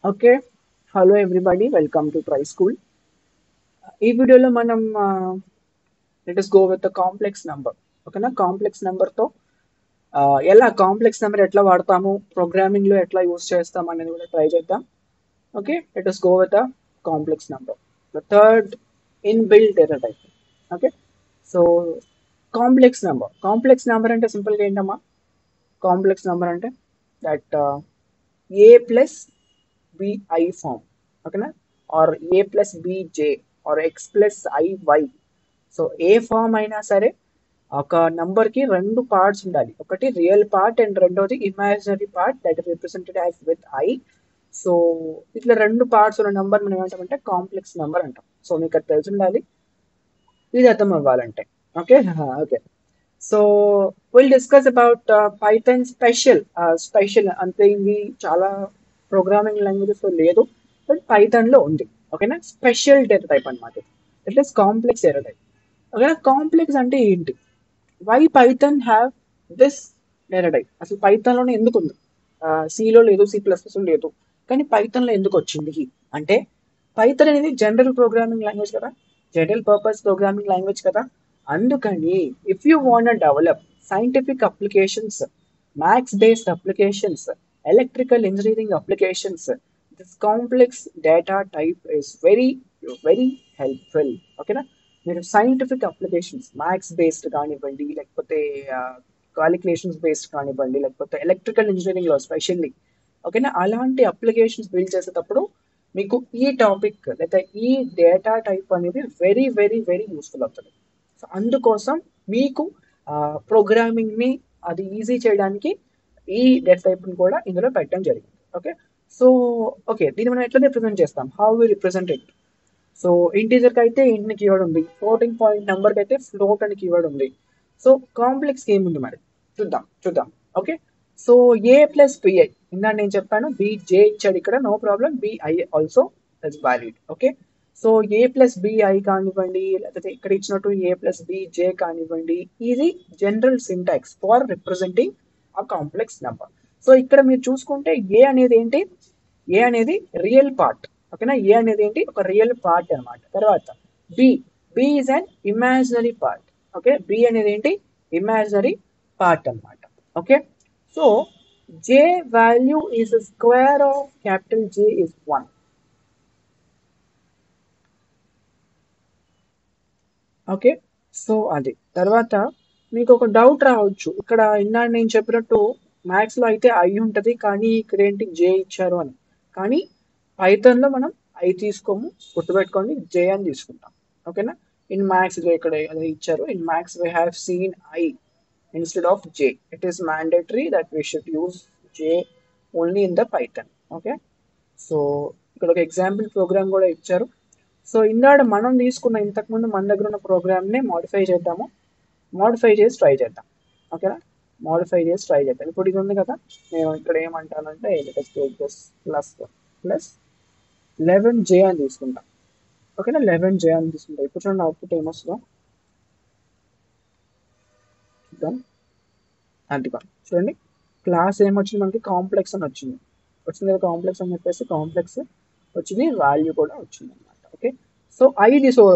Okay. Hello everybody. Welcome to try school. ఈ వీడియోలో మనం let us go with the complex number. ఓకేనా? Complex నంబర్తో ఎలా కాంప్లెక్స్ నెంబర్ ఎట్లా వాడతాము, ప్రోగ్రామింగ్లో ఎట్లా యూస్ చేస్తాం అనేది కూడా ట్రై చేద్దాం. Okay, let us go with the complex number, the third in build data type. Okay, so complex number అంటే సింపుల్గా ఏంటమ్మా? కాంప్లెక్స్ నెంబర్ అంటే that a plus b i form. ఓకేనా? Or a plus b j or x plus i y. So ఏ form అయినా సరే ఒక number కి రెండు పార్ట్స్ ఉండాలి. ఒకటి రియల్ పార్ట్ అండ్ రెండోది imaginary part that is represented as with i. So ఇట్లా రెండు పార్ట్స్ ఉన్న నంబర్ మనం ఏమంటామంటే కాంప్లెక్స్ నెంబర్ అంటాం. సో మీకు అది తెలిసి ఉండాలి, ఇది అర్థం అవ్వాలంటే. Okay. Okay, so will discuss about Python special అంటే ఇది చాలా ప్రోగ్రామింగ్ లాంగ్వేజెస్ లో లేదు, బట్ పైథాన్ లో ఉంది. ఓకేనా? స్పెషల్ డేటా టైప్ అనమాట. It is complex data type. ఓకేనా? కాంప్లెక్స్ అంటే ఏంటి? Why Python have this data type? అసలు పైథాన్ లోనే ఎందుకు ఉంది? సిలో లేదు, C++ లేదు, కానీ పైథాన్ లో ఎందుకు వచ్చింది అంటే, పైథాన్ అనేది జనరల్ ప్రోగ్రామింగ్ లాంగ్వేజ్ కదా, జనరల్ పర్పస్ ప్రోగ్రామింగ్ లాంగ్వేజ్ కదా. అందుకని if you want develop scientific applications, maths based applications, electrical engineering applications, this complex data type is very very helpful. ఓకేనా? మీరు సైంటిఫిక్ అప్లికేషన్స్, మ్యాథ్స్ బేస్డ్ కానివ్వండి, లేకపోతే calculations based కానివ్వండి, లేకపోతే electrical engineering లో specially, ఓకేనా, అలాంటి అప్లికేషన్స్ బిల్డ్ చేసేటప్పుడు మీకు ఈ టాపిక్ లేదా ఈ డేటా టైప్ అనేది వెరీ వెరీ వెరీ యూస్ఫుల్ అవుతుంది. సో అందుకోసం మీకు ప్రోగ్రామింగ్ ని అది ఈజీ చేయడానికి ఈ డేటా టైప్ ని కూడా ఇందులో పెట్టడం జరిగింది. ఓకే, సో ఓకే, దీన్ని మనం ఎట్లా రిప్రజెంట్ చేస్తాం? How we represent it? So integer కి అయితే ఇంట్ ని కీవర్డ్ ఉంది, ఫ్లోటింగ్ పాయింట్ నెంబర్ కి అయితే ఫ్లోట్ అని కీవర్డ్ ఉంది. సో కాంప్లెక్స్ ఏముంది మరి? చూద్దాం. Okay, so a plus b i, ఇందా నేను చెప్పాను బిజే ఇచ్చాడు ఇక్కడ, no problem, b i also is valid. Okay, so a plus b i కానివ్వండి, లేకపోతే ఇక్కడ ఇచ్చినట్టు ఏ ప్లస్ బిజే కానివ్వండి, ఇది జనరల్ సింటాక్స్ ఫర్ రిప్రజెంటింగ్ ఆ కాంప్లెక్స్ నెంబర్. సో ఇక్కడ మీరు చూసుకుంటే ఏ అనేది ఏంటి? ఏ అనేది రియల్ పార్ట్. ఓకేనా? ఏ అనేది ఏంటి? ఒక రియల్ పార్ట్ అనమాట. తర్వాత b, b is an imaginary part. Okay, b అనేది ఏంటి? ఇమాజినరీ పార్ట్ అనమాట. Okay, so j value is square of capital j is 1. Okay, so అది తర్వాత మీకు ఒక డౌట్ రావచ్చు, ఇక్కడ ఇందాక నేను చెప్పినట్టు మ్యాథ్స్ లో అయితే ఐ ఉంటది, కానీ ఇక్కడ ఏంటి జే ఇచ్చారు అని. కానీ పైథాన్ లో మనం ఐ తీసుకోము, గుర్తుపెట్టుకోండి, జే అని తీసుకుంటాం. ఓకేనా? ఇన్ మ్యాథ్స్ ఇక్కడ అదే ఇచ్చారు, in maths we have seen I instead of J. It is mandatory that we should use J only in the Python. Okay, so ఇక్కడ ఒక ఎగ్జాంపుల్ ప్రోగ్రామ్ కూడా ఇచ్చారు. సో ఇందాడ మనం తీసుకున్న ఇంతకుముందు మన దగ్గర ఉన్న ప్రోగ్రామ్ని మాడిఫై చేద్దాము, మాడిఫై చేసి ట్రై చేద్దాం. ఓకేనా? మాడిఫై చేసి ట్రై చేద్దాం. ఇప్పుడు ఇది ఉంది కదా, నేను ఇక్కడ ఏమంటానంటే ప్లస్ ప్లస్ 11J అని తీసుకుంటాం. ఓకేనా? 11J అని తీసుకుంటాం. ఇప్పుడు చూడండి అవుట్పుట్ ఏమొస్తుందో చూద్దాం. అంతిగా చూడండి, క్లాస్ ఏమొచ్చింది మనకి? కాంప్లెక్స్ అని వచ్చింది. వచ్చింది కదా కాంప్లెక్స్ అని చెప్పేసి, కాంప్లెక్స్ వచ్చింది, వాల్యూ కూడా వచ్చింది అనమాట. ఓకే, సో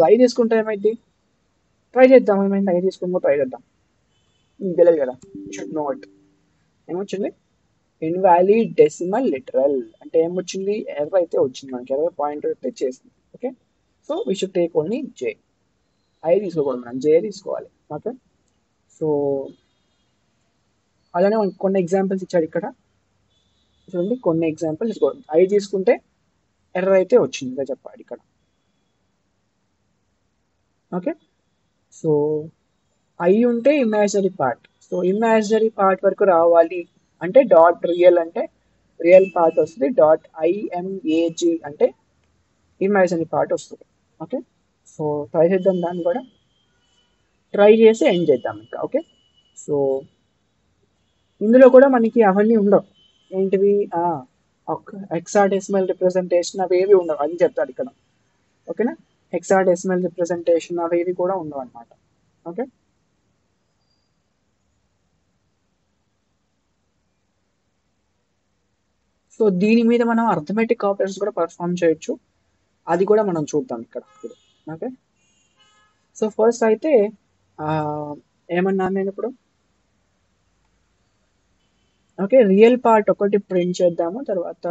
ఐ తీసుకుంటే ఏమైంది? ట్రై చేద్దాం, ఏమైంది? ఐ తీసుకుని ట్రై చేద్దాం. మీకు తెలియదు కదా, షుడ్ నోట్. ఏమొచ్చింది? ఇన్వాలిడ్ డెసిమల్ లిటరల్ అంటే ఏమొచ్చింది? ఎర్రర్ అయితే వచ్చింది, మనకి ఎర్రర్ పాయింట్ అయితే చేసింది. Okay, so we should take only J. I తీసుకోకూడదు, మనం జే తీసుకోవాలి. ఓకే, సో అలానే మనకి కొన్ని ఎగ్జాంపుల్స్ ఇచ్చాడు ఇక్కడ. చూడండి, కొన్ని ఎగ్జాంపుల్ తీసుకోండి. ఐ తీసుకుంటే ఎర్రర్ అయితే వచ్చింది చెప్పాడు ఇక్కడ. ఓకే, సో ఐ ఉంటే imaginary part, so imaginary part వరకు రావాలి అంటే డాట్ రియల్ అంటే రియల్ పార్ట్ వస్తుంది, డాట్ ఐఎంఏజీ అంటే ఇమాజినరీ పార్ట్ వస్తుంది. ఓకే, సో ట్రై చేద్దాం, దాన్ని కూడా ట్రై చేసి ఎండ్ చేద్దాం ఇంకా. ఓకే, సో ఇందులో కూడా మనకి అవన్నీ ఉండవు. ఏంటివి? హెక్సాడెసిమల్ రిప్రజెంటేషన్ అవి ఏవి ఉండవు అని చెప్తాడు ఇక్కడ. ఓకేనా? హెక్సాడెసిమల్ రిప్రజెంటేషన్ అవి ఏవి కూడా ఉండవు అనమాట. ఓకే, సో దీని మీద మనం అర్థమెటిక్ ఆపరేషన్స్ కూడా పర్ఫామ్ చేయొచ్చు, అది కూడా మనం చూద్దాం ఇక్కడ ఇప్పుడు. ఓకే, సో ఫస్ట్ అయితే ఏమన్నాను నేను ఇప్పుడు? ఓకే, రియల్ పార్ట్ ఒకటి ప్రింట్ చేద్దాము, తర్వాత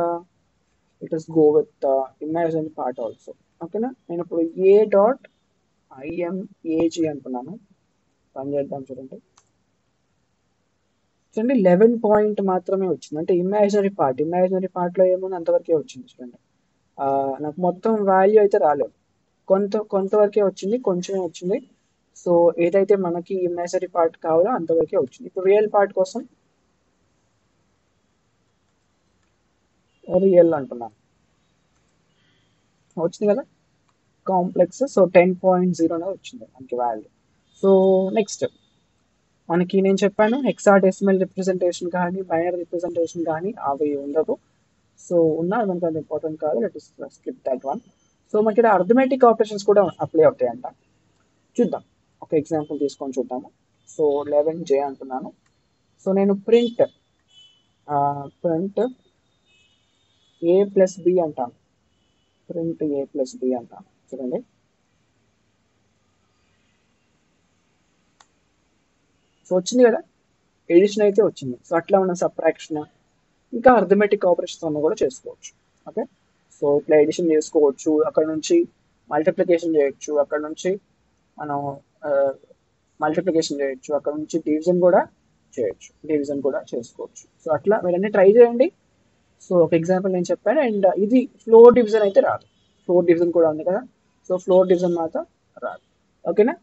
it is go with imaginary part also. ఓకేనా, నేను ఇప్పుడు ఏ డాట్ ఐఎంఏజీ అనుకున్నాను, రన్ చేద్దాం. చూడండి 11 పాయింట్ మాత్రమే వచ్చింది, అంటే ఇమాజినరీ పార్ట్లో ఏముంది అంతవరకే వచ్చింది. చూడండి నాకు మొత్తం వాల్యూ అయితే రాలేదు, కొంతవరకే వచ్చింది, కొంచెమే వచ్చింది. సో ఏదైతే మనకి ఇమాజినరీ పార్ట్ కావాలో అంతవరకే వచ్చింది. ఇప్పుడు రియల్ పార్ట్ కోసం రియల్ అంటున్నాను, వచ్చింది కదా కాంప్లెక్స్. సో 10.0 అనేది వచ్చింది మనకి వాల్యూ. సో నెక్స్ట్ మనకి నేను చెప్పాను హెక్సాడెసిమల్ రిప్రజెంటేషన్ కానీ బైనరీ రిప్రజెంటేషన్ కానీ అవి ఉండదు. సో ఉన్నది మనకి అది ఇంపార్టెంట్ కాదు, let is skip that one. So మనకి ఇక్కడ అర్థమెటిక్ ఆపరేషన్స్ కూడా అప్లై అవుతాయంట, చూద్దాం. ఒక ఎగ్జాంపుల్ తీసుకొని చూద్దాము. సో 11J అంటున్నాను. సో నేను ప్రింట్ ఏ ప్లస్ బి అంటాను, ప్రింట్ ఏ ప్లస్ బి అంటాను. చూడండి సో వచ్చింది కదా, ఎడిషన్ అయితే వచ్చింది. సో అట్లా ఉన్న సబ్ట్రాక్షన్ ఇంకా అర్థమెటిక్ ఆపరేషన్స్ అన్న కూడా చేసుకోవచ్చు. ఓకే, సో ఇట్లా ఎడిషన్ చేసుకోవచ్చు, అక్కడ నుంచి మల్టిప్లికేషన్ చేయొచ్చు, అక్కడ నుంచి మనం మల్టిప్లికేషన్ చేయొచ్చు, అక్కడ నుంచి డివిజన్ కూడా చేసుకోవచ్చు. సో అట్లా మీరన్నీ ట్రై చేయండి. సో ఒక ఎగ్జాంపుల్ నేను చెప్పాను, అండ్ ఇది ఫ్లోర్ డివిజన్ అయితే రాదు, ఫ్లోర్ డివిజన్ కూడా ఉంది కదా, సో ఫ్లోర్ డివిజన్ మాత్రం రాదు. ఓకేనా,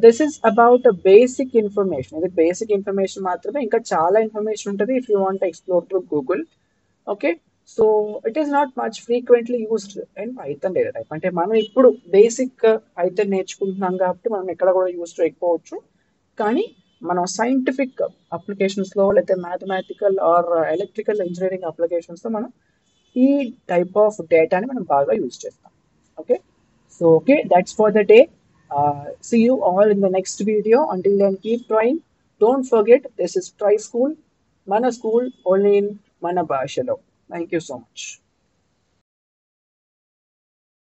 this is about basic information, ఇది బేసిక్ ఇన్ఫర్మేషన్ మాత్రమే, ఇంకా చాలా ఇన్ఫర్మేషన్ ఉంటుంది if you want explore through Google. Okay, so it is not much frequently used and Python data type, అంటే మనం ఇప్పుడు బేసిక్ పైథాన్ నేర్చుకుంటున్నాం కాబట్టి మనం ఎక్కడ కూడా యూస్ చేయకపోవచ్చు, కానీ మనం సైంటిఫిక్ అప్లికేషన్స్లో లేకపోతే మ్యాథమెటికల్ ఆర్ ఎలక్ట్రికల్ ఇంజనీరింగ్ అప్లికేషన్స్లో మనం ఈ టైప్ ఆఫ్ డేటాని మనం బాగా యూజ్ చేస్తాం. Okay, so okay, that's for the day. See you all in the next video. Until then, keep trying. Don't forget, this is Try School, Mana School, only in Mana Bhashalo. Thank you so much.